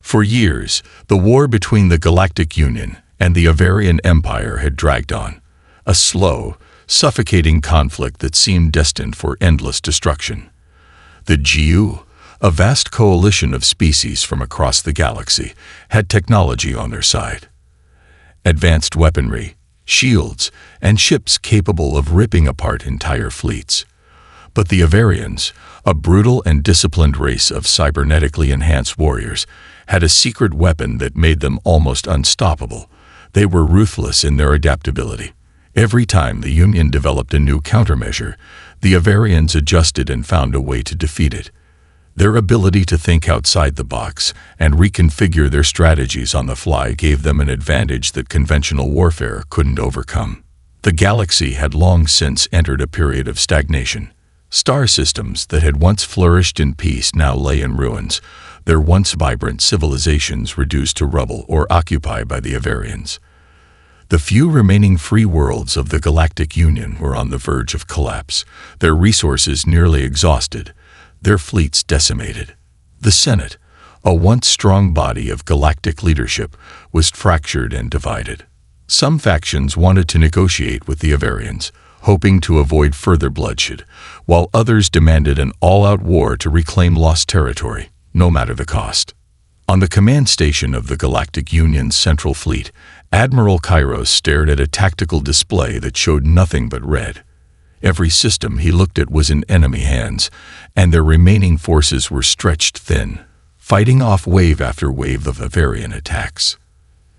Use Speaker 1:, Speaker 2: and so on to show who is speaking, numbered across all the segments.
Speaker 1: For years, the war between the Galactic Union and the Avarian Empire had dragged on, a slow, suffocating conflict that seemed destined for endless destruction. The GU, a vast coalition of species from across the galaxy, had technology on their side. Advanced weaponry, shields, and ships capable of ripping apart entire fleets. But the Avarians, a brutal and disciplined race of cybernetically enhanced warriors, had a secret weapon that made them almost unstoppable. They were ruthless in their adaptability. Every time the Union developed a new countermeasure, the Avarians adjusted and found a way to defeat it. Their ability to think outside the box and reconfigure their strategies on the fly gave them an advantage that conventional warfare couldn't overcome. The galaxy had long since entered a period of stagnation. Star systems that had once flourished in peace now lay in ruins, their once vibrant civilizations reduced to rubble or occupied by the Avarians. The few remaining free worlds of the Galactic Union were on the verge of collapse, their resources nearly exhausted, their fleets decimated. The Senate, a once strong body of galactic leadership, was fractured and divided. Some factions wanted to negotiate with the Avarians, hoping to avoid further bloodshed, while others demanded an all-out war to reclaim lost territory, no matter the cost. On the command station of the Galactic Union's Central Fleet, Admiral Kairos stared at a tactical display that showed nothing but red. Every system he looked at was in enemy hands, and their remaining forces were stretched thin, fighting off wave after wave of Avarian attacks.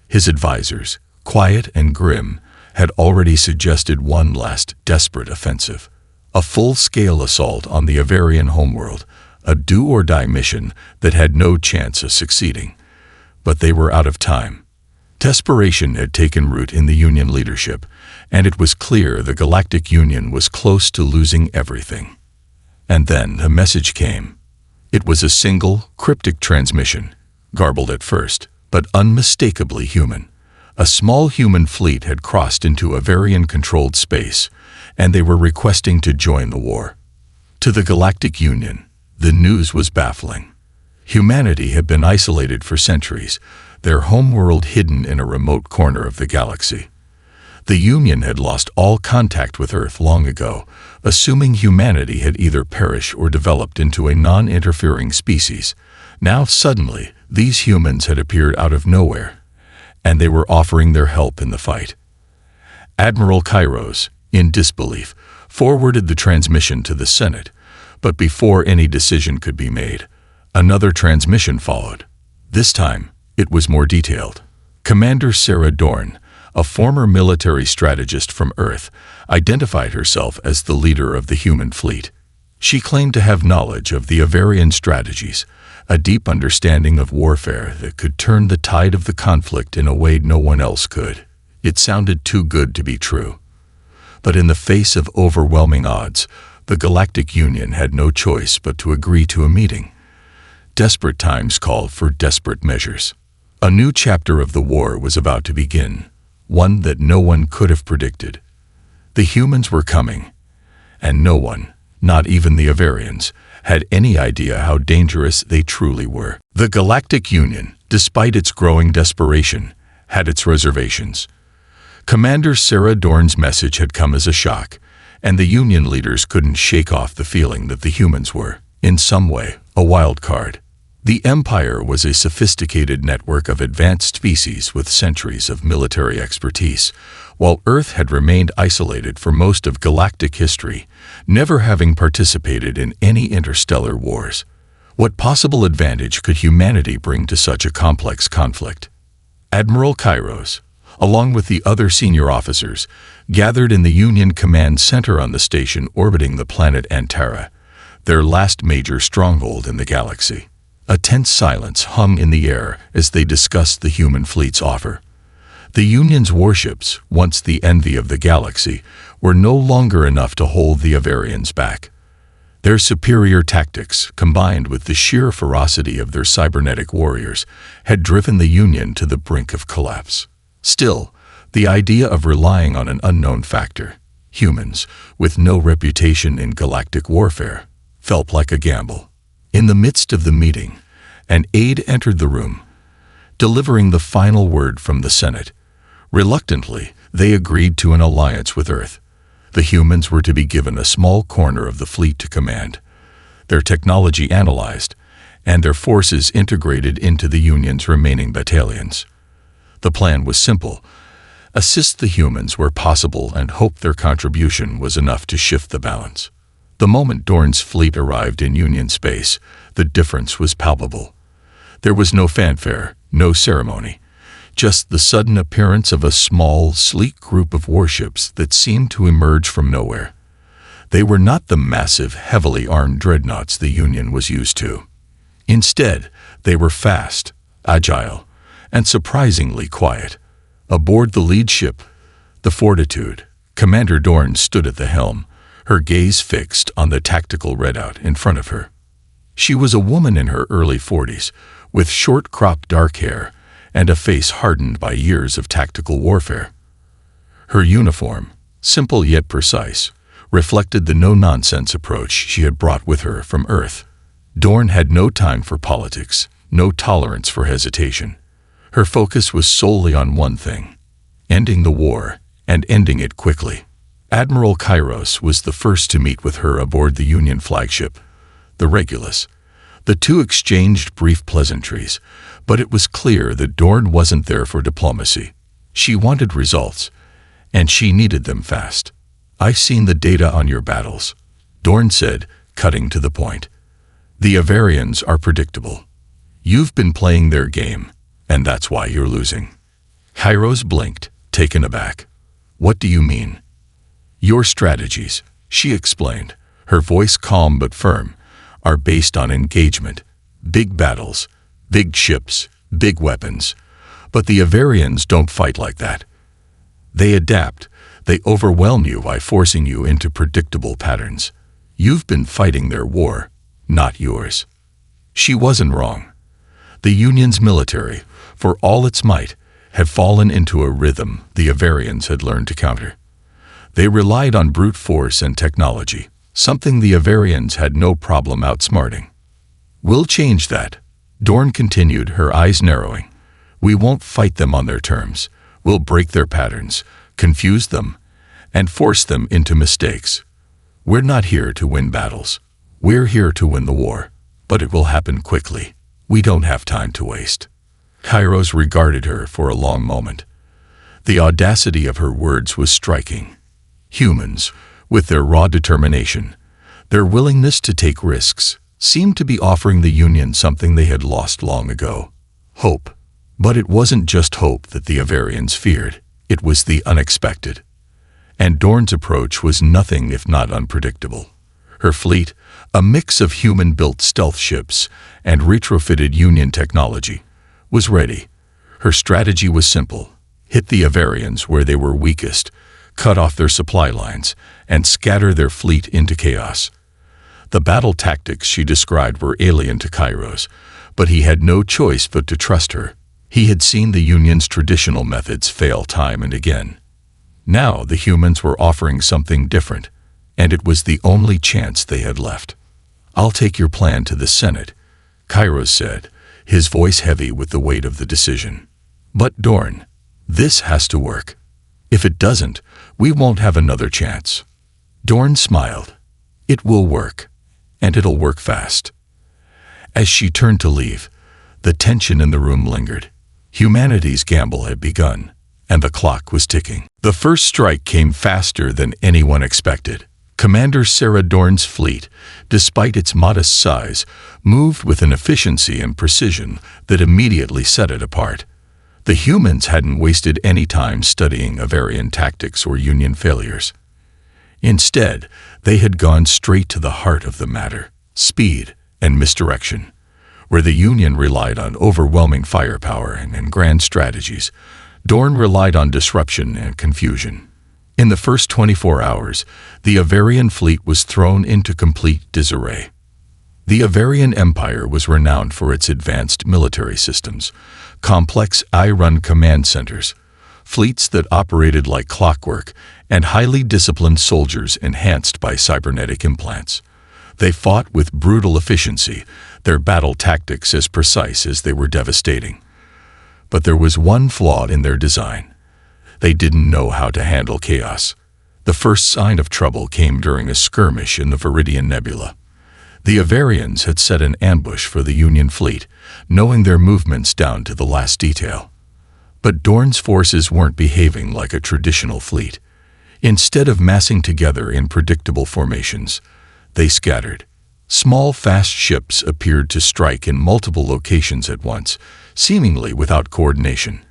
Speaker 1: His advisors, quiet and grim, had already suggested one last desperate offensive, a full-scale assault on the Avarian homeworld, a do-or-die mission that had no chance of succeeding. But they were out of time. Desperation had taken root in the Union leadership, and it was clear the Galactic Union was close to losing everything. And then a message came. It was a single, cryptic transmission, garbled at first, but unmistakably human. A small human fleet had crossed into Avarian-controlled space, and they were requesting to join the war. To the Galactic Union, the news was baffling. Humanity had been isolated for centuries, their homeworld hidden in a remote corner of the galaxy. The Union had lost all contact with Earth long ago, assuming humanity had either perished or developed into a non-interfering species. Now, suddenly, these humans had appeared out of nowhere, and they were offering their help in the fight. Admiral Kairos, in disbelief, forwarded the transmission to the Senate, but before any decision could be made, another transmission followed. This time, it was more detailed. Commander Sarah Dorn, a former military strategist from Earth, identified herself as the leader of the human fleet. She claimed to have knowledge of the Avarian strategies, a deep understanding of warfare that could turn the tide of the conflict in a way no one else could. It sounded too good to be true. But in the face of overwhelming odds, the Galactic Union had no choice but to agree to a meeting. Desperate times called for desperate measures. A new chapter of the war was about to begin, one that no one could have predicted. The humans were coming, and no one, not even the Avarians, had any idea how dangerous they truly were. The Galactic Union, despite its growing desperation, had its reservations. Commander Sarah Dorn's message had come as a shock, and the Union leaders couldn't shake off the feeling that the humans were, in some way, a wild card. The Empire was a sophisticated network of advanced species with centuries of military expertise, while Earth had remained isolated for most of galactic history, never having participated in any interstellar wars. What possible advantage could humanity bring to such a complex conflict? Admiral Kairos, along with the other senior officers, gathered in the Union Command Center on the station orbiting the planet Antara, their last major stronghold in the galaxy. A tense silence hung in the air as they discussed the human fleet's offer. The Union's warships, once the envy of the galaxy, were no longer enough to hold the Avarians back. Their superior tactics, combined with the sheer ferocity of their cybernetic warriors, had driven the Union to the brink of collapse. Still, the idea of relying on an unknown factor, humans, with no reputation in galactic warfare, felt like a gamble. In the midst of the meeting, an aide entered the room, delivering the final word from the Senate. Reluctantly, they agreed to an alliance with Earth. The humans were to be given a small corner of the fleet to command, their technology analyzed, and their forces integrated into the Union's remaining battalions. The plan was simple: assist the humans where possible and hope their contribution was enough to shift the balance. The moment Dorn's fleet arrived in Union space, the difference was palpable. There was no fanfare, no ceremony, just the sudden appearance of a small, sleek group of warships that seemed to emerge from nowhere. They were not the massive, heavily armed dreadnoughts the Union was used to. Instead, they were fast, agile, and surprisingly quiet. Aboard the lead ship, the Fortitude, Commander Dorn stood at the helm, her gaze fixed on the tactical readout in front of her. She was a woman in her early 40s, with short-cropped dark hair and a face hardened by years of tactical warfare. Her uniform, simple yet precise, reflected the no-nonsense approach she had brought with her from Earth. Dorn had no time for politics, no tolerance for hesitation. Her focus was solely on one thing: ending the war, and ending it quickly. Admiral Kairos was the first to meet with her aboard the Union flagship, the Regulus. The two exchanged brief pleasantries, but it was clear that Dorn wasn't there for diplomacy. She wanted results, and she needed them fast. "I've seen the data on your battles," Dorn said, cutting to the point. "The Avarians are predictable. You've been playing their game, and that's why you're losing." Kairos blinked, taken aback. "What do you mean?" "Your strategies," she explained, her voice calm but firm, "are based on engagement. Big battles, big ships, big weapons. But the Avarians don't fight like that. They adapt. They overwhelm you by forcing you into predictable patterns. You've been fighting their war, not yours." She wasn't wrong. The Union's military, for all its might, had fallen into a rhythm the Avarians had learned to counter. They relied on brute force and technology, something the Avarians had no problem outsmarting. "We'll change that," Dorn continued, her eyes narrowing. "We won't fight them on their terms. We'll break their patterns, confuse them, and force them into mistakes. We're not here to win battles. We're here to win the war, but it will happen quickly. We don't have time to waste." Kairos regarded her for a long moment. The audacity of her words was striking. Humans, with their raw determination, their willingness to take risks, seemed to be offering the Union something they had lost long ago: hope. But it wasn't just hope that the Avarians feared, it was the unexpected. And Dorn's approach was nothing if not unpredictable. Her fleet, a mix of human-built stealth ships and retrofitted Union technology, was ready. Her strategy was simple: hit the Avarians where they were weakest, cut off their supply lines, and scatter their fleet into chaos. The battle tactics she described were alien to Kairos, but he had no choice but to trust her. He had seen the Union's traditional methods fail time and again. Now the humans were offering something different, and it was the only chance they had left. "I'll take your plan to the Senate," Kairos said, his voice heavy with the weight of the decision. "But Dorn, this has to work. If it doesn't, we won't have another chance." Dorn smiled. "It will work, and it'll work fast." As she turned to leave, the tension in the room lingered. Humanity's gamble had begun, and the clock was ticking. The first strike came faster than anyone expected. Commander Sarah Dorn's fleet, despite its modest size, moved with an efficiency and precision that immediately set it apart. The humans hadn't wasted any time studying Avarian tactics or Union failures. Instead, they had gone straight to the heart of the matter: speed and misdirection. Where the Union relied on overwhelming firepower and grand strategies, Dorn relied on disruption and confusion. In the first 24 hours, the Avarian fleet was thrown into complete disarray. The Avarian Empire was renowned for its advanced military systems, complex eye-run command centers, fleets that operated like clockwork, and highly disciplined soldiers enhanced by cybernetic implants. They fought with brutal efficiency, their battle tactics as precise as they were devastating. But there was one flaw in their design. They didn't know how to handle chaos. The first sign of trouble came during a skirmish in the Viridian Nebula. The Avarians had set an ambush for the Union fleet, knowing their movements down to the last detail. But Dorn's forces weren't behaving like a traditional fleet. Instead of massing together in predictable formations, they scattered. Small, fast ships appeared to strike in multiple locations at once, seemingly without coordination.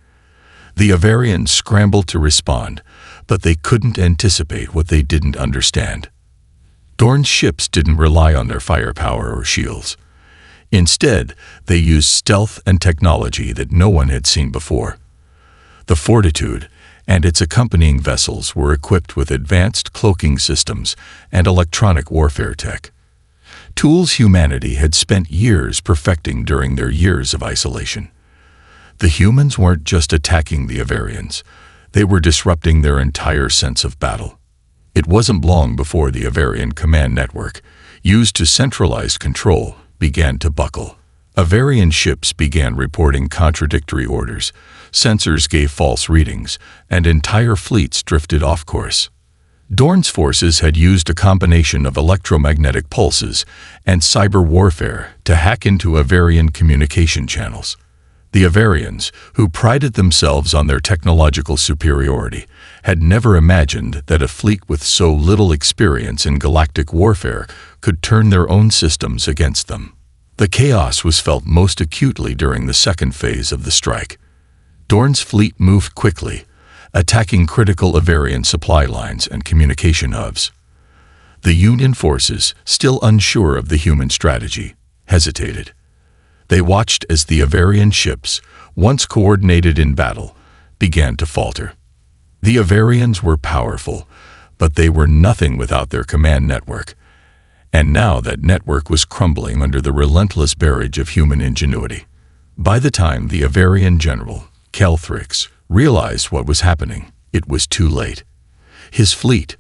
Speaker 1: The Avarians scrambled to respond, but they couldn't anticipate what they didn't understand. Dorn's ships didn't rely on their firepower or shields. Instead, they used stealth and technology that no one had seen before. The Fortitude and its accompanying vessels were equipped with advanced cloaking systems and electronic warfare tech. Tools humanity had spent years perfecting during their years of isolation. The humans weren't just attacking the Avarians, they were disrupting their entire sense of battle. It wasn't long before the Avarian command network, used to centralize control, began to buckle. Avarian ships began reporting contradictory orders, sensors gave false readings, and entire fleets drifted off course. Dorn's forces had used a combination of electromagnetic pulses and cyber warfare to hack into Avarian communication channels. The Avarians, who prided themselves on their technological superiority, had never imagined that a fleet with so little experience in galactic warfare could turn their own systems against them. The chaos was felt most acutely during the second phase of the strike. Dorn's fleet moved quickly, attacking critical Avarian supply lines and communication hubs. The Union forces, still unsure of the human strategy, hesitated. They watched as the Avarian ships, once coordinated in battle, began to falter. The Avarians were powerful, but they were nothing without their command network. And now that network was crumbling under the relentless barrage of human ingenuity. By the time the Avarian general, Calthrix, realized what was happening, it was too late. His fleet,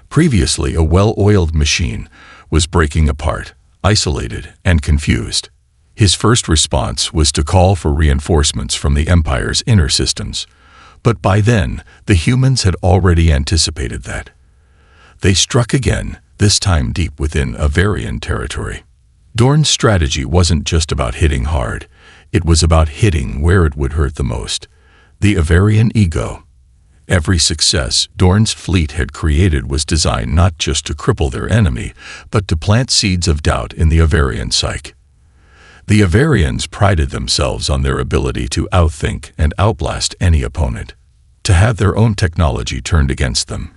Speaker 1: previously a well-oiled machine, was breaking apart, isolated and confused. His first response was to call for reinforcements from the Empire's inner systems, but by then the humans had already anticipated that. They struck again, this time deep within Avarian territory. Dorn's strategy wasn't just about hitting hard, it was about hitting where it would hurt the most. The Avarian ego. Every success Dorn's fleet had created was designed not just to cripple their enemy, but to plant seeds of doubt in the Avarian psyche. The Avarians prided themselves on their ability to outthink and outblast any opponent. To have their own technology turned against them,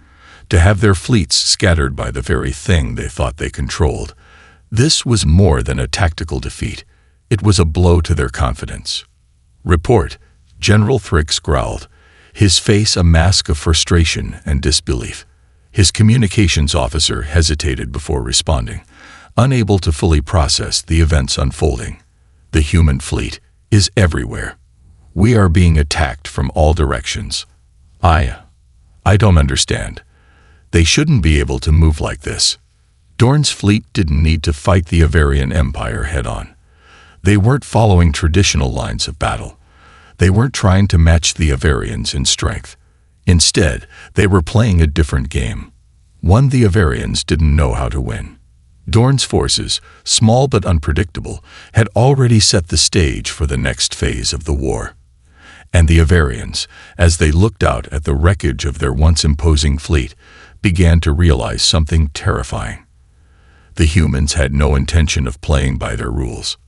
Speaker 1: to have their fleets scattered by the very thing they thought they controlled, this was more than a tactical defeat. It was a blow to their confidence. "Report," General Thrix growled, his face a mask of frustration and disbelief. His communications officer hesitated before responding, unable to fully process the events unfolding. "The human fleet is everywhere. We are being attacked from all directions. I don't understand. They shouldn't be able to move like this." Dorn's fleet didn't need to fight the Avarian Empire head-on. They weren't following traditional lines of battle. They weren't trying to match the Avarians in strength. Instead, they were playing a different game, one the Avarians didn't know how to win. Dorn's forces, small but unpredictable, had already set the stage for the next phase of the war. And the Avarians, as they looked out at the wreckage of their once imposing fleet, began to realize something terrifying. The humans had no intention of playing by their rules.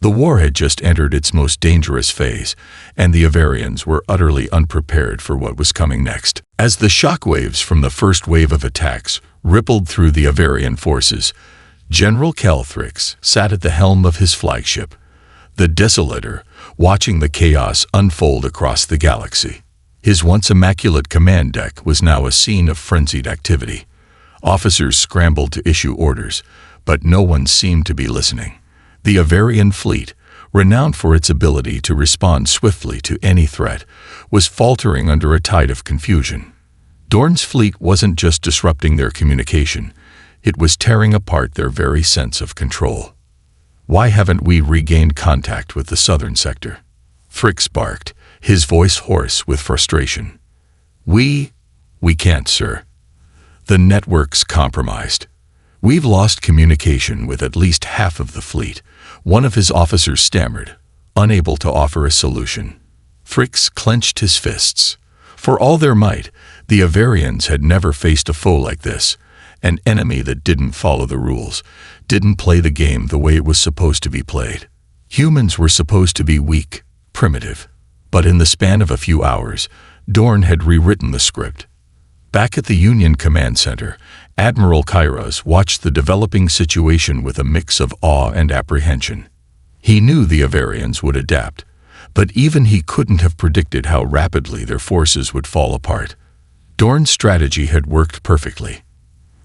Speaker 1: The war had just entered its most dangerous phase, and the Avarians were utterly unprepared for what was coming next. As the shockwaves from the first wave of attacks rippled through the Avarian forces, General Calthrix sat at the helm of his flagship, the Desolator, watching the chaos unfold across the galaxy. His once immaculate command deck was now a scene of frenzied activity. Officers scrambled to issue orders, but no one seemed to be listening. The Avarian fleet, renowned for its ability to respond swiftly to any threat, was faltering under a tide of confusion. Dorn's fleet wasn't just disrupting their communication, it was tearing apart their very sense of control. "Why haven't we regained contact with the southern sector?" Fricks barked, his voice hoarse with frustration. We can't, sir. The network's compromised. We've lost communication with at least half of the fleet, one of his officers stammered, unable to offer a solution. Fricks clenched his fists. For all their might, the Avarians had never faced a foe like this, an enemy that didn't follow the rules, didn't play the game the way it was supposed to be played. Humans were supposed to be weak, primitive. But in the span of a few hours, Dorn had rewritten the script. Back at the Union Command Center, Admiral Kairos watched the developing situation with a mix of awe and apprehension. He knew the Avarians would adapt, but even he couldn't have predicted how rapidly their forces would fall apart. Dorn's strategy had worked perfectly.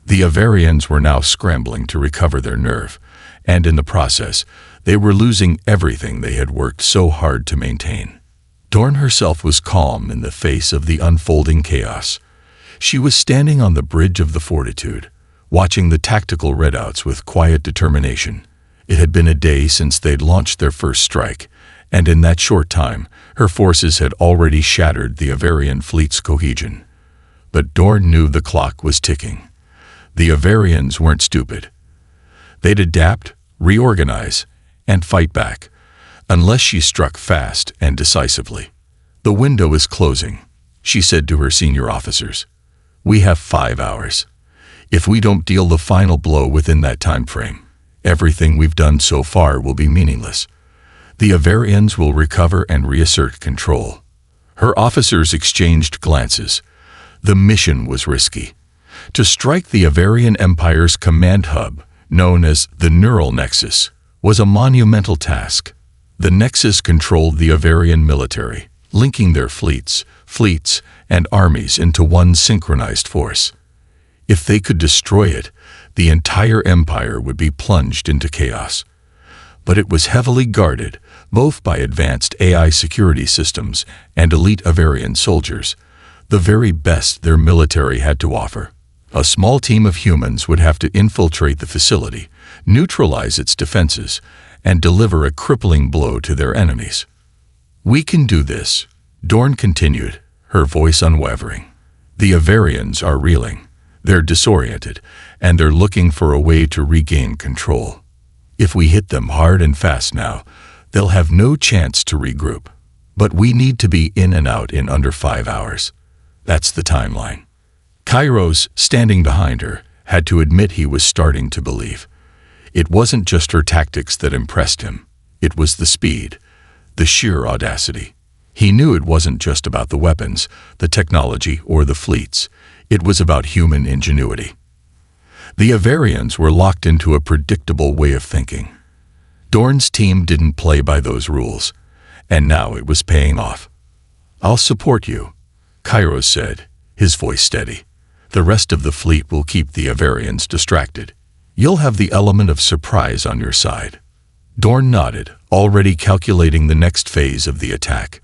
Speaker 1: The Avarians were now scrambling to recover their nerve, and in the process, they were losing everything they had worked so hard to maintain. Dorn herself was calm in the face of the unfolding chaos. She was standing on the bridge of the Fortitude, watching the tactical readouts with quiet determination. It had been a day since they'd launched their first strike, and in that short time, her forces had already shattered the Avarian fleet's cohesion. But Dorn knew the clock was ticking. The Avarians weren't stupid. They'd adapt, reorganize, and fight back, unless she struck fast and decisively. "The window is closing," she said to her senior officers. "We have 5 hours. If we don't deal the final blow within that time frame, everything we've done so far will be meaningless. The Avarians will recover and reassert control." Her officers exchanged glances. The mission was risky. To strike the Avarian Empire's command hub, known as the Neural Nexus, was a monumental task. The Nexus controlled the Avarian military, linking their fleets, and armies into one synchronized force. If they could destroy it, the entire empire would be plunged into chaos. But it was heavily guarded, both by advanced AI security systems and elite Avarian soldiers, the very best their military had to offer. A small team of humans would have to infiltrate the facility, neutralize its defenses, and deliver a crippling blow to their enemies. "We can do this," Dorn continued, her voice unwavering. "The Avarians are reeling. They're disoriented, and they're looking for a way to regain control. If we hit them hard and fast now, they'll have no chance to regroup. But we need to be in and out in under 5 hours. That's the timeline." Kairos, standing behind her, had to admit he was starting to believe. It wasn't just her tactics that impressed him. It was the speed, the sheer audacity. He knew it wasn't just about the weapons, the technology, or the fleets. It was about human ingenuity. The Avarians were locked into a predictable way of thinking. Dorn's team didn't play by those rules, and now it was paying off. "I'll support you," Kairos said, his voice steady. "The rest of the fleet will keep the Avarians distracted. You'll have the element of surprise on your side." Dorn nodded, already calculating the next phase of the attack.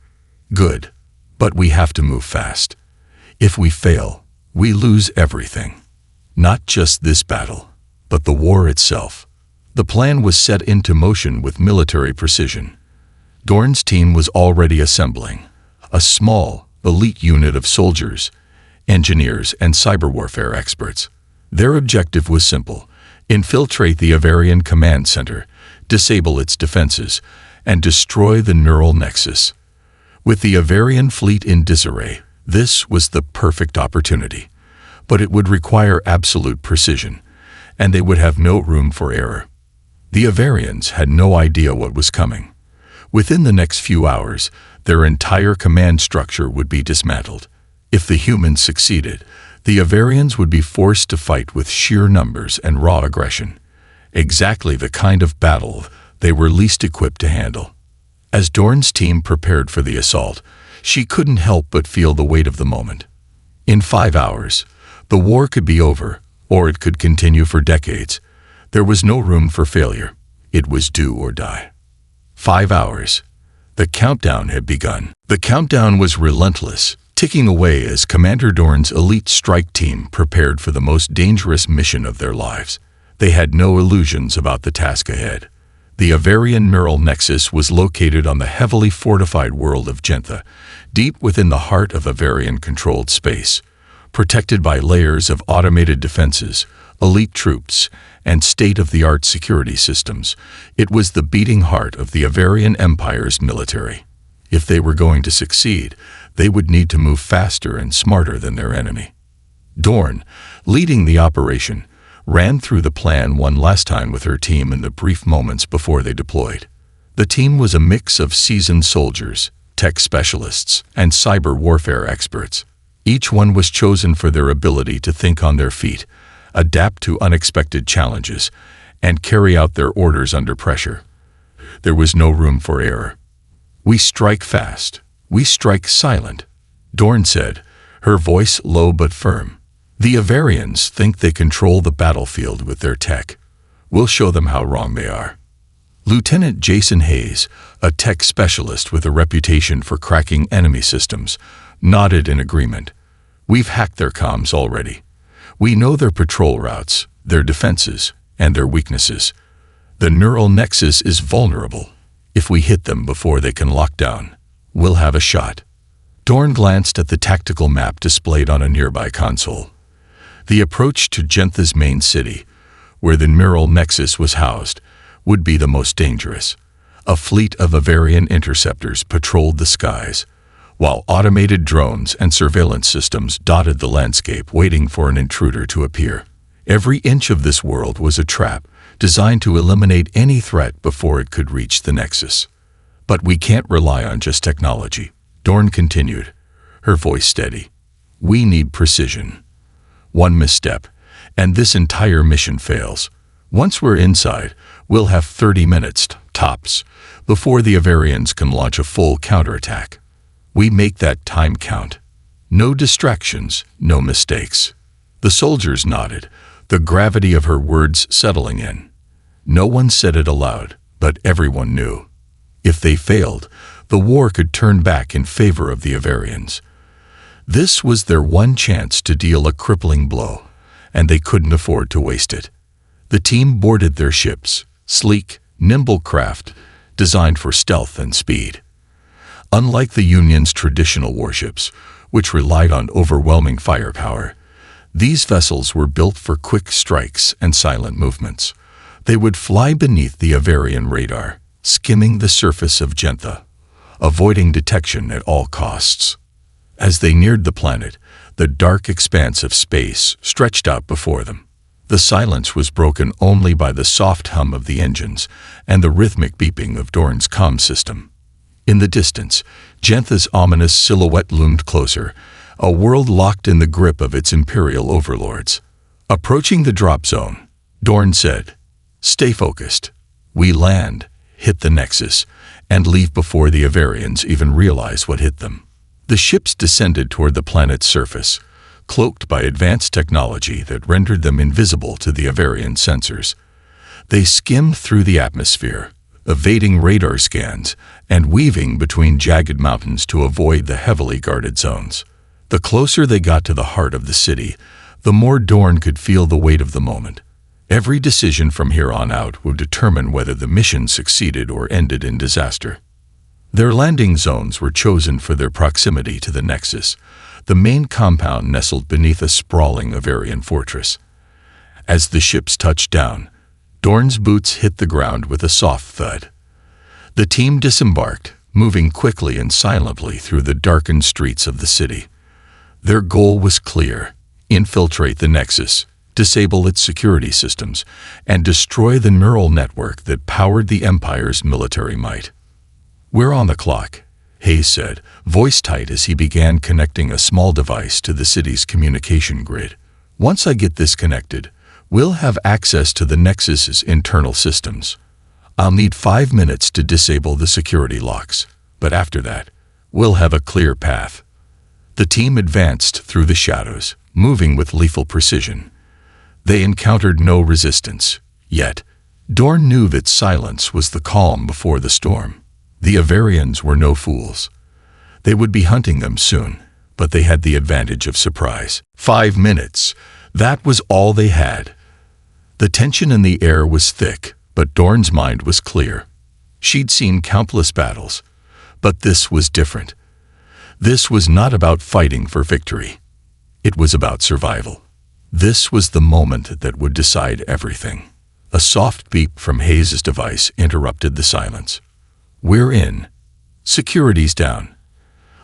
Speaker 1: "Good. But we have to move fast. If we fail, we lose everything. Not just this battle, but the war itself." The plan was set into motion with military precision. Dorn's team was already assembling, a small, elite unit of soldiers, engineers, and cyber warfare experts. Their objective was simple: infiltrate the Avarian command center, disable its defenses, and destroy the neural nexus. With the Avarian fleet in disarray, this was the perfect opportunity. But it would require absolute precision, and they would have no room for error. The Avarians had no idea what was coming. Within the next few hours, their entire command structure would be dismantled. If the humans succeeded, the Avarians would be forced to fight with sheer numbers and raw aggression, exactly the kind of battle they were least equipped to handle. As Dorn's team prepared for the assault, she couldn't help but feel the weight of the moment. In 5 hours, the war could be over, or it could continue for decades. There was no room for failure. It was do or die. 5 hours. The countdown had begun. The countdown was relentless, ticking away as Commander Dorn's elite strike team prepared for the most dangerous mission of their lives. They had no illusions about the task ahead. The Avarian neural nexus was located on the heavily fortified world of Gentha, deep within the heart of Avarian-controlled space, protected by layers of automated defenses, elite troops, and state-of-the-art security systems. It was the beating heart of the Avarian Empire's military. If they were going to succeed, they would need to move faster and smarter than their enemy. Dorn, leading the operation, ran through the plan one last time with her team in the brief moments before they deployed. The team was a mix of seasoned soldiers, tech specialists, and cyber warfare experts. Each one was chosen for their ability to think on their feet, adapt to unexpected challenges, and carry out their orders under pressure. There was no room for error. "We strike fast. We strike silent," Dorn said, her voice low but firm. "The Avarians think they control the battlefield with their tech. We'll show them how wrong they are." Lieutenant Jason Hayes, a tech specialist with a reputation for cracking enemy systems, nodded in agreement. "We've hacked their comms already. We know their patrol routes, their defenses, and their weaknesses. The neural nexus is vulnerable. If we hit them before they can lock down, we'll have a shot." Dorn glanced at the tactical map displayed on a nearby console. The approach to Gentha's main city, where the neural nexus was housed, would be the most dangerous. A fleet of Avarian interceptors patrolled the skies, while automated drones and surveillance systems dotted the landscape waiting for an intruder to appear. Every inch of this world was a trap, designed to eliminate any threat before it could reach the nexus. "But we can't rely on just technology," Dorn continued, her voice steady. "We need precision. One misstep, and this entire mission fails. Once we're inside, we'll have 30 minutes, tops, before the Avarians can launch a full counterattack. We make that time count. No distractions, no mistakes." The soldiers nodded, the gravity of her words settling in. No one said it aloud, but everyone knew. If they failed, the war could turn back in favor of the Avarians. This was their one chance to deal a crippling blow, and they couldn't afford to waste it. The team boarded their ships, sleek, nimble craft, designed for stealth and speed. Unlike the Union's traditional warships, which relied on overwhelming firepower, these vessels were built for quick strikes and silent movements. They would fly beneath the Avarian radar, skimming the surface of Gentha, avoiding detection at all costs. As they neared the planet, the dark expanse of space stretched out before them. The silence was broken only by the soft hum of the engines and the rhythmic beeping of Dorn's comm system. In the distance, Gentha's ominous silhouette loomed closer, a world locked in the grip of its imperial overlords. "Approaching the drop zone," Dorn said. "Stay focused. We land, hit the nexus, and leave before the Avarians even realize what hit them." The ships descended toward the planet's surface, cloaked by advanced technology that rendered them invisible to the Avarian sensors. They skimmed through the atmosphere, evading radar scans and weaving between jagged mountains to avoid the heavily guarded zones. The closer they got to the heart of the city, the more Dorn could feel the weight of the moment. Every decision from here on out would determine whether the mission succeeded or ended in disaster. Their landing zones were chosen for their proximity to the nexus, the main compound nestled beneath a sprawling Avarian fortress. As the ships touched down, Dorn's boots hit the ground with a soft thud. The team disembarked, moving quickly and silently through the darkened streets of the city. Their goal was clear: infiltrate the nexus, disable its security systems, and destroy the neural network that powered the Empire's military might. "We're on the clock," Hayes said, voice tight as he began connecting a small device to the city's communication grid. "Once I get this connected, we'll have access to the Nexus's internal systems. I'll need 5 minutes to disable the security locks, but after that, we'll have a clear path." The team advanced through the shadows, moving with lethal precision. They encountered no resistance, yet Dorn knew that silence was the calm before the storm. The Avarians were no fools. They would be hunting them soon, but they had the advantage of surprise. 5 minutes. That was all they had. The tension in the air was thick, But Dorn's mind was clear. She'd seen countless battles. But this was different. This was not about fighting for victory. It was about survival. This was the moment that would decide everything. A soft beep from Hayes' device interrupted the silence. "We're in. Security's down.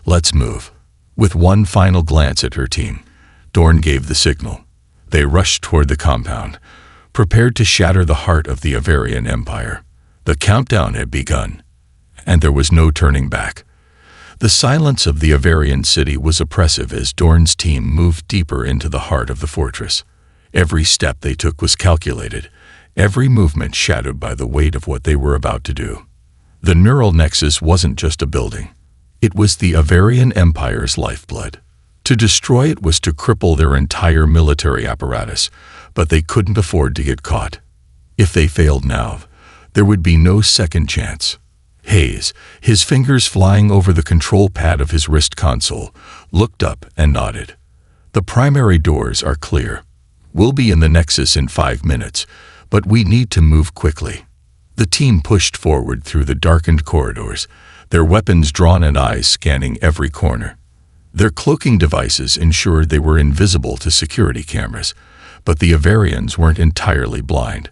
Speaker 1: Let's move." With one final glance at her team, Dorn gave the signal. They rushed toward the compound, prepared to shatter the heart of the Avarian Empire. The countdown had begun, and there was no turning back. The silence of the Avarian city was oppressive as Dorn's team moved deeper into the heart of the fortress. Every step they took was calculated, every movement shadowed by the weight of what they were about to do. The neural nexus wasn't just a building. It was the Avarian Empire's lifeblood. To destroy it was to cripple their entire military apparatus, but they couldn't afford to get caught. If they failed now, there would be no second chance. Hayes, his fingers flying over the control pad of his wrist console, looked up and nodded. "The primary doors are clear. We'll be in the Nexus in 5 minutes, but we need to move quickly." The team pushed forward through the darkened corridors, their weapons drawn and eyes scanning every corner. Their cloaking devices ensured they were invisible to security cameras, but the Avarians weren't entirely blind.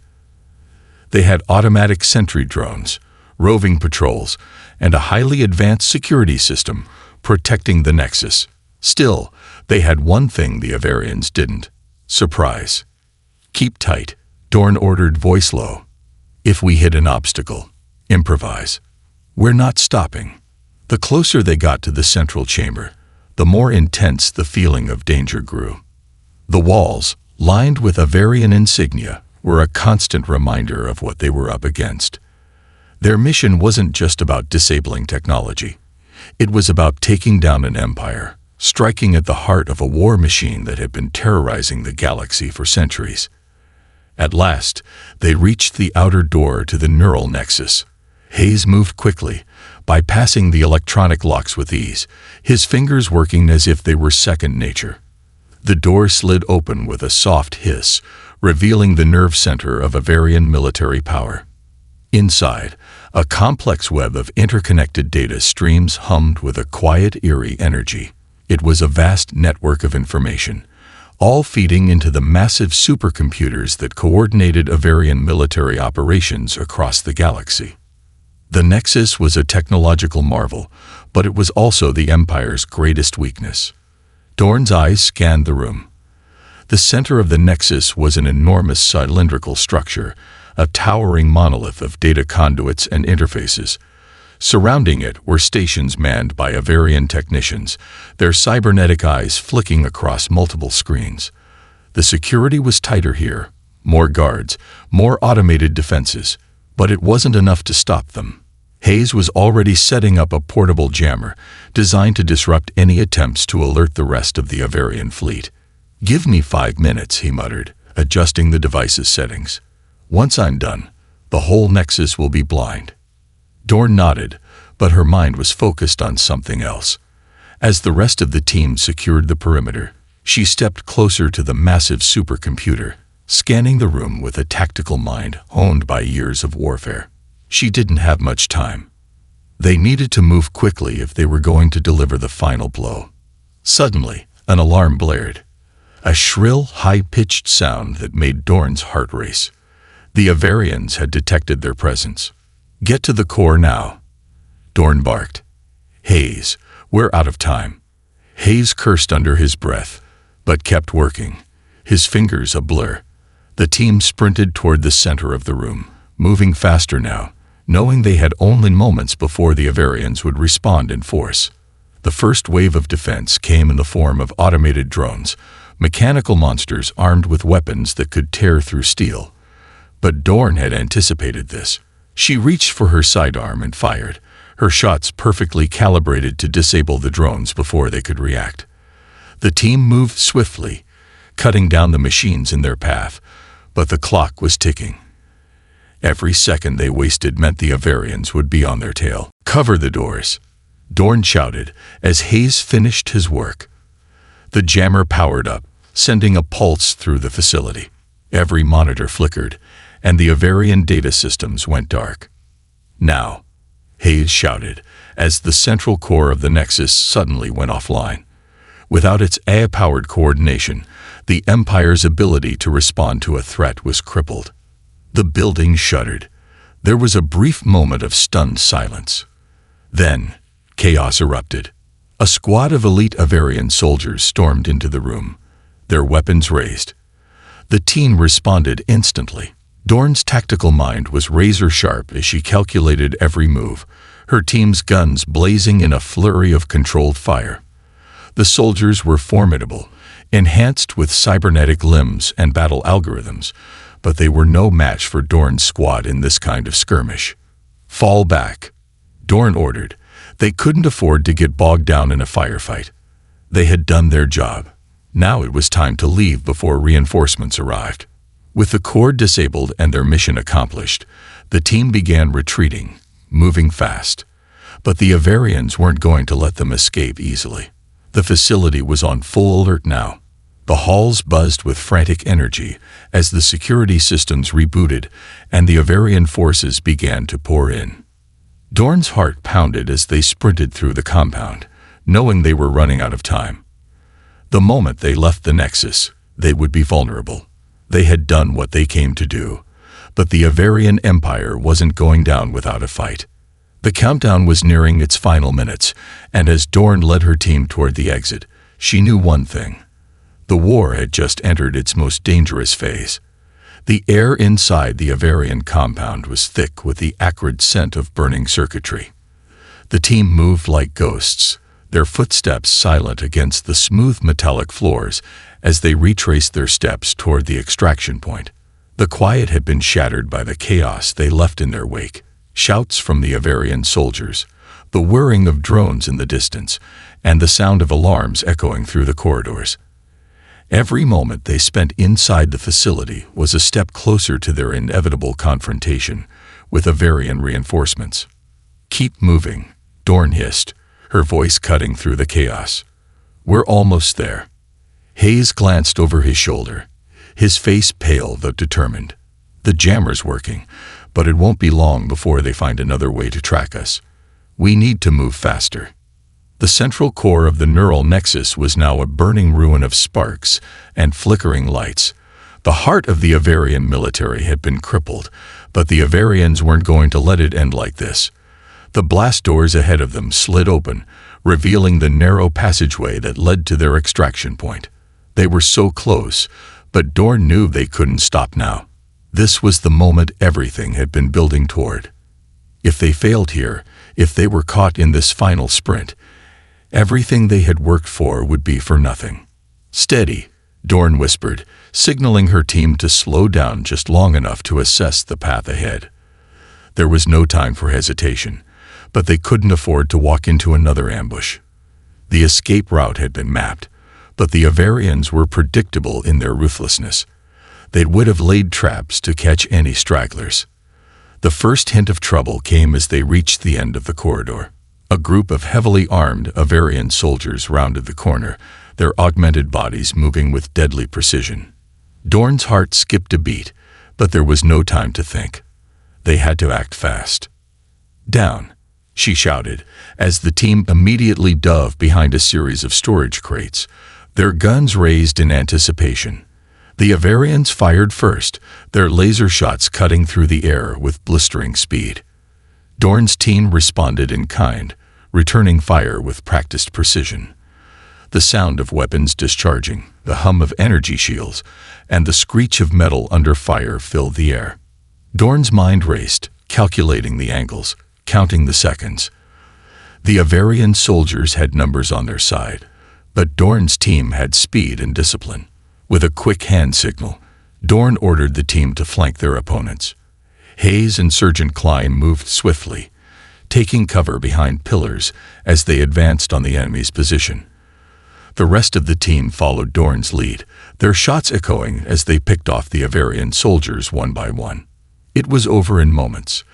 Speaker 1: They had automatic sentry drones, roving patrols, and a highly advanced security system protecting the Nexus. Still, they had one thing the Avarians didn't: surprise. "Keep tight," Dorn ordered, voice low. "If we hit an obstacle, improvise. We're not stopping." The closer they got to the central chamber, the more intense the feeling of danger grew. The walls, lined with Avarian insignia, were a constant reminder of what they were up against. Their mission wasn't just about disabling technology. It was about taking down an empire, striking at the heart of a war machine that had been terrorizing the galaxy for centuries. At last, they reached the outer door to the neural nexus. Hayes moved quickly, bypassing the electronic locks with ease, his fingers working as if they were second nature. The door slid open with a soft hiss, revealing the nerve center of Avarian military power. Inside, a complex web of interconnected data streams hummed with a quiet, eerie energy. It was a vast network of information, all feeding into the massive supercomputers that coordinated Avarian military operations across the galaxy. The Nexus was a technological marvel, but it was also the Empire's greatest weakness. Dorn's eyes scanned the room. The center of the Nexus was an enormous cylindrical structure, a towering monolith of data conduits and interfaces. Surrounding it were stations manned by Avarian technicians, their cybernetic eyes flicking across multiple screens. The security was tighter here, more guards, more automated defenses, but it wasn't enough to stop them. Hayes was already setting up a portable jammer, designed to disrupt any attempts to alert the rest of the Avarian fleet. "Give me 5 minutes," he muttered, adjusting the device's settings. "Once I'm done, the whole Nexus will be blind." Dorn nodded, but her mind was focused on something else. As the rest of the team secured the perimeter, she stepped closer to the massive supercomputer, scanning the room with a tactical mind honed by years of warfare. She didn't have much time. They needed to move quickly if they were going to deliver the final blow. Suddenly, an alarm blared. A shrill, high-pitched sound that made Dorn's heart race. The Avarians had detected their presence. "Get to the core now," Dorn barked. "Hayes, we're out of time." Hayes cursed under his breath, but kept working, his fingers a blur. The team sprinted toward the center of the room, moving faster now, knowing they had only moments before the Avarians would respond in force. The first wave of defense came in the form of automated drones, mechanical monsters armed with weapons that could tear through steel. But Dorn had anticipated this. She reached for her sidearm and fired, her shots perfectly calibrated to disable the drones before they could react. The team moved swiftly, cutting down the machines in their path, but the clock was ticking. Every second they wasted meant the Avarians would be on their tail. "Cover the doors," Dorn shouted as Hayes finished his work. The jammer powered up, sending a pulse through the facility. Every monitor flickered, and the Avarian data systems went dark. "Now," Hayes shouted, as the central core of the Nexus suddenly went offline. Without its AI-powered coordination, the Empire's ability to respond to a threat was crippled. The building shuddered. There was a brief moment of stunned silence. Then, chaos erupted. A squad of elite Avarian soldiers stormed into the room, their weapons raised. The team responded instantly. Dorn's tactical mind was razor-sharp as she calculated every move, her team's guns blazing in a flurry of controlled fire. The soldiers were formidable, enhanced with cybernetic limbs and battle algorithms, but they were no match for Dorn's squad in this kind of skirmish. "Fall back," Dorn ordered. They couldn't afford to get bogged down in a firefight. They had done their job. Now it was time to leave before reinforcements arrived. With the core disabled and their mission accomplished, the team began retreating, moving fast. But the Avarians weren't going to let them escape easily. The facility was on full alert now. The halls buzzed with frantic energy as the security systems rebooted and the Avarian forces began to pour in. Dorn's heart pounded as they sprinted through the compound, knowing they were running out of time. The moment they left the Nexus, they would be vulnerable. They had done what they came to do, but the Avarian Empire wasn't going down without a fight. The countdown was nearing its final minutes, and as Dorn led her team toward the exit, she knew one thing. The war had just entered its most dangerous phase. The air inside the Avarian compound was thick with the acrid scent of burning circuitry. The team moved like ghosts, their footsteps silent against the smooth metallic floors as they retraced their steps toward the extraction point. The quiet had been shattered by the chaos they left in their wake. Shouts from the Avarian soldiers, the whirring of drones in the distance, and the sound of alarms echoing through the corridors. Every moment they spent inside the facility was a step closer to their inevitable confrontation with Avarian reinforcements. "Keep moving," Dorn hissed, her voice cutting through the chaos. "We're almost there." Hayes glanced over his shoulder, his face pale though determined. "The jammer's working, but it won't be long before they find another way to track us. We need to move faster." The central core of the neural nexus was now a burning ruin of sparks and flickering lights. The heart of the Avarian military had been crippled, but the Avarians weren't going to let it end like this. The blast doors ahead of them slid open, revealing the narrow passageway that led to their extraction point. They were so close, but Dorn knew they couldn't stop now. This was the moment everything had been building toward. If they failed here, if they were caught in this final sprint, everything they had worked for would be for nothing. "Steady," Dorn whispered, signaling her team to slow down just long enough to assess the path ahead. There was no time for hesitation, but they couldn't afford to walk into another ambush. The escape route had been mapped, but the Avarians were predictable in their ruthlessness. They would have laid traps to catch any stragglers. The first hint of trouble came as they reached the end of the corridor. A group of heavily armed Avarian soldiers rounded the corner, their augmented bodies moving with deadly precision. Dorn's heart skipped a beat, but there was no time to think. They had to act fast. "Down," she shouted, as the team immediately dove behind a series of storage crates, their guns raised in anticipation. The Avarians fired first, their laser shots cutting through the air with blistering speed. Dorn's team responded in kind, returning fire with practiced precision. The sound of weapons discharging, the hum of energy shields, and the screech of metal under fire filled the air. Dorn's mind raced, calculating the angles, counting the seconds. The Avarian soldiers had numbers on their side, but Dorn's team had speed and discipline. With a quick hand signal, Dorn ordered the team to flank their opponents. Hayes and Sergeant Klein moved swiftly, taking cover behind pillars as they advanced on the enemy's position. The rest of the team followed Dorn's lead, their shots echoing as they picked off the Avarian soldiers one by one. It was over in moments.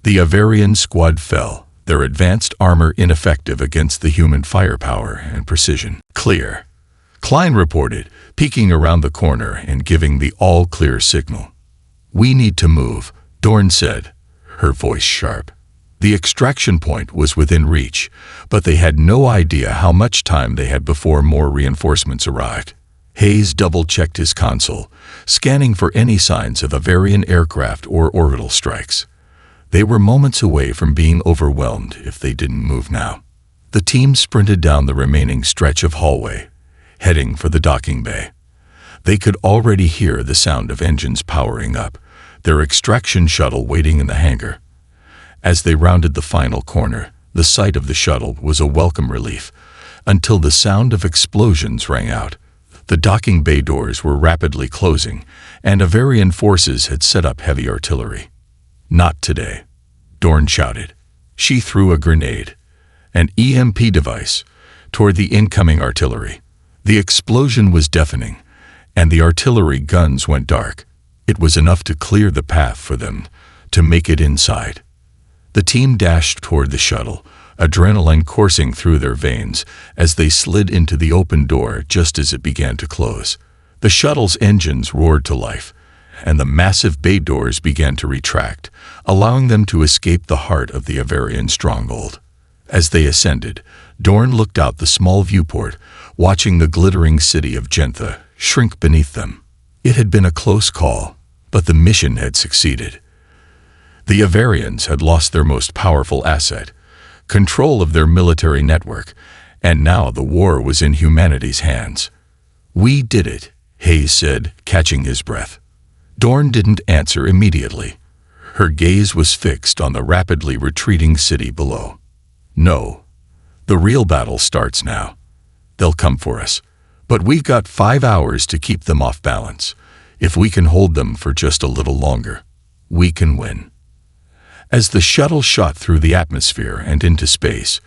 Speaker 1: The Avarian squad fell, their advanced armor ineffective against the human firepower and precision. "Clear," Klein reported, peeking around the corner and giving the all-clear signal. "We need to move," Dorn said, her voice sharp. The extraction point was within reach, but they had no idea how much time they had before more reinforcements arrived. Hayes double-checked his console, scanning for any signs of Avarian aircraft or orbital strikes. They were moments away from being overwhelmed if they didn't move now. The team sprinted down the remaining stretch of hallway, heading for the docking bay. They could already hear the sound of engines powering up, their extraction shuttle waiting in the hangar. As they rounded the final corner, the sight of the shuttle was a welcome relief, until the sound of explosions rang out. The docking bay doors were rapidly closing, and Avarian forces had set up heavy artillery. "Not today," Dorn shouted. She threw a grenade, an EMP device, toward the incoming artillery. The explosion was deafening, and the artillery guns went dark. It was enough to clear the path for them to make it inside. The team dashed toward the shuttle, adrenaline coursing through their veins as they slid into the open door just as it began to close. The shuttle's engines roared to life, and the massive bay doors began to retract, allowing them to escape the heart of the Avarian stronghold. As they ascended, Dorn looked out the small viewport, watching the glittering city of Gentha shrink beneath them. It had been a close call, but the mission had succeeded. The Avarians had lost their most powerful asset, control of their military network, and now the war was in humanity's hands. "We did it," Hayes said, catching his breath. Dorn didn't answer immediately. Her gaze was fixed on the rapidly retreating city below. "No. The real battle starts now. They'll come for us. But we've got 5 hours to keep them off balance. If we can hold them for just a little longer, we can win." As the shuttle shot through the atmosphere and into space,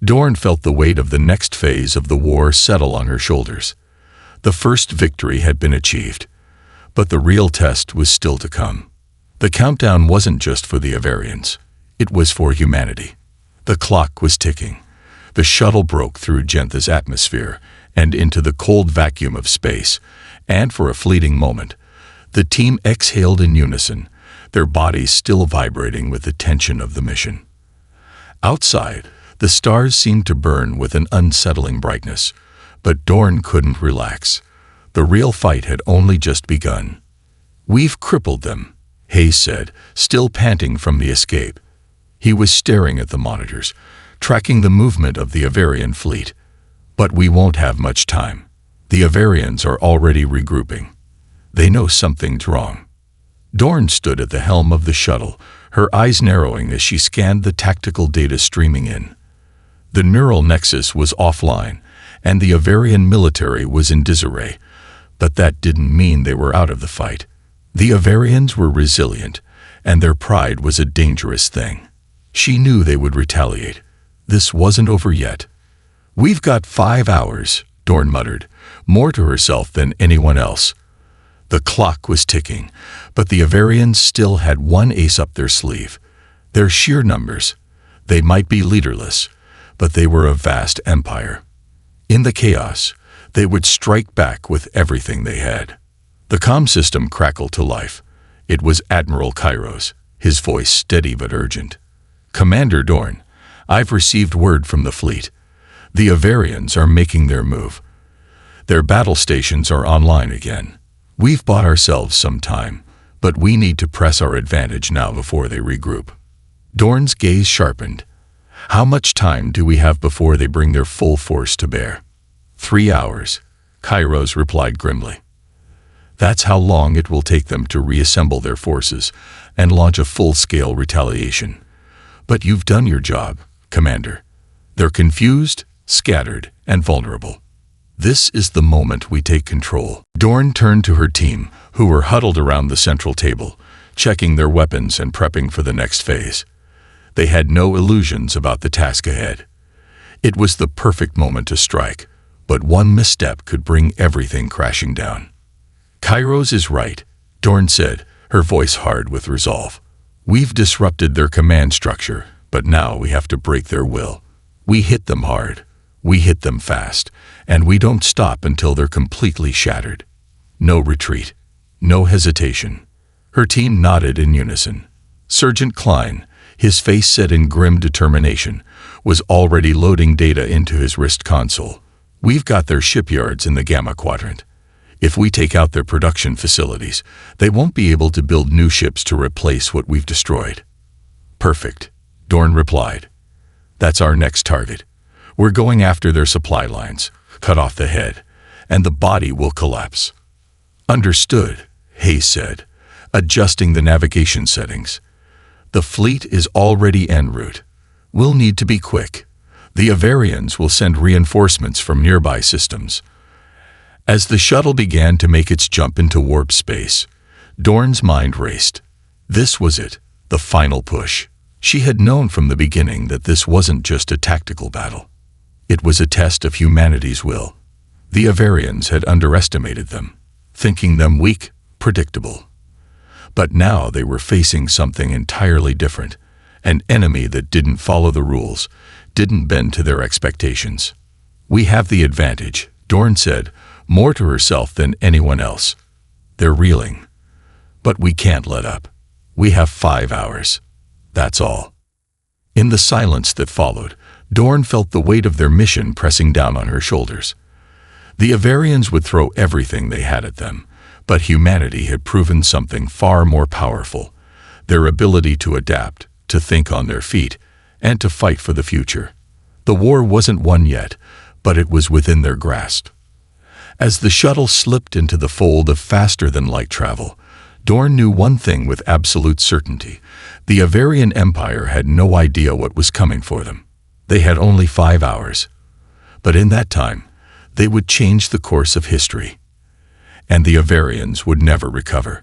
Speaker 1: Dorn felt the weight of the next phase of the war settle on her shoulders. The first victory had been achieved, but the real test was still to come. The countdown wasn't just for the Avarians. It was for humanity. The clock was ticking. The shuttle broke through Gentha's atmosphere and into the cold vacuum of space, and for a fleeting moment, the team exhaled in unison, their bodies still vibrating with the tension of the mission. Outside, the stars seemed to burn with an unsettling brightness, but Dorn couldn't relax. The real fight had only just begun. "We've crippled them," Hayes said, still panting from the escape. He was staring at the monitors, tracking the movement of the Avarian fleet. "But we won't have much time. The Avarians are already regrouping. They know something's wrong." Dorn stood at the helm of the shuttle, her eyes narrowing as she scanned the tactical data streaming in. The neural nexus was offline, and the Avarian military was in disarray, but that didn't mean they were out of the fight. The Avarians were resilient, and their pride was a dangerous thing. She knew they would retaliate. This wasn't over yet. "We've got 5 hours," Dorn muttered, more to herself than anyone else. The clock was ticking, but the Avarians still had one ace up their sleeve. Their sheer numbers. They might be leaderless, but they were a vast empire. In the chaos, they would strike back with everything they had. The comm system crackled to life. It was Admiral Kairos, his voice steady but urgent. "Commander Dorn, I've received word from the fleet. The Avarians are making their move. Their battle stations are online again. We've bought ourselves some time, but we need to press our advantage now before they regroup." Dorn's gaze sharpened. "How much time do we have before they bring their full force to bear?" 3 hours, Kairos replied grimly. "That's how long it will take them to reassemble their forces and launch a full-scale retaliation. But you've done your job, Commander. They're confused, scattered, and vulnerable. This is the moment we take control." Dorn turned to her team, who were huddled around the central table, checking their weapons and prepping for the next phase. They had no illusions about the task ahead. It was the perfect moment to strike, but one misstep could bring everything crashing down. "Kairos is right," Dorn said, her voice hard with resolve. "We've disrupted their command structure, but now we have to break their will. We hit them hard. We hit them fast, and we don't stop until they're completely shattered. No retreat. No hesitation. Her team nodded in unison. Sergeant Klein, his face set in grim determination, was already loading data into his wrist console. We've got their shipyards in the Gamma Quadrant. If we take out their production facilities, they won't be able to build new ships to replace what we've destroyed. Perfect, Dorn replied. That's our next target. We're going after their supply lines, cut off the head, and the body will collapse. Understood, Hayes said, adjusting the navigation settings. The fleet is already en route. We'll need to be quick. The Avarians will send reinforcements from nearby systems. As the shuttle began to make its jump into warp space, Dorn's mind raced. This was it, the final push. She had known from the beginning that this wasn't just a tactical battle. It was a test of humanity's will. The Avarians had underestimated them, thinking them weak, predictable. But now they were facing something entirely different, an enemy that didn't follow the rules, didn't bend to their expectations. We have the advantage, Dorn said, more to herself than anyone else. They're reeling. But we can't let up. We have 5 hours. That's all. In the silence that followed, Dorn felt the weight of their mission pressing down on her shoulders. The Avarians would throw everything they had at them, but humanity had proven something far more powerful, their ability to adapt, to think on their feet, and to fight for the future. The war wasn't won yet, but it was within their grasp. As the shuttle slipped into the fold of faster-than-light travel, Dorn knew one thing with absolute certainty. The Avarian Empire had no idea what was coming for them. They had only 5 hours. But in that time, they would change the course of history. And the Avarians would never recover.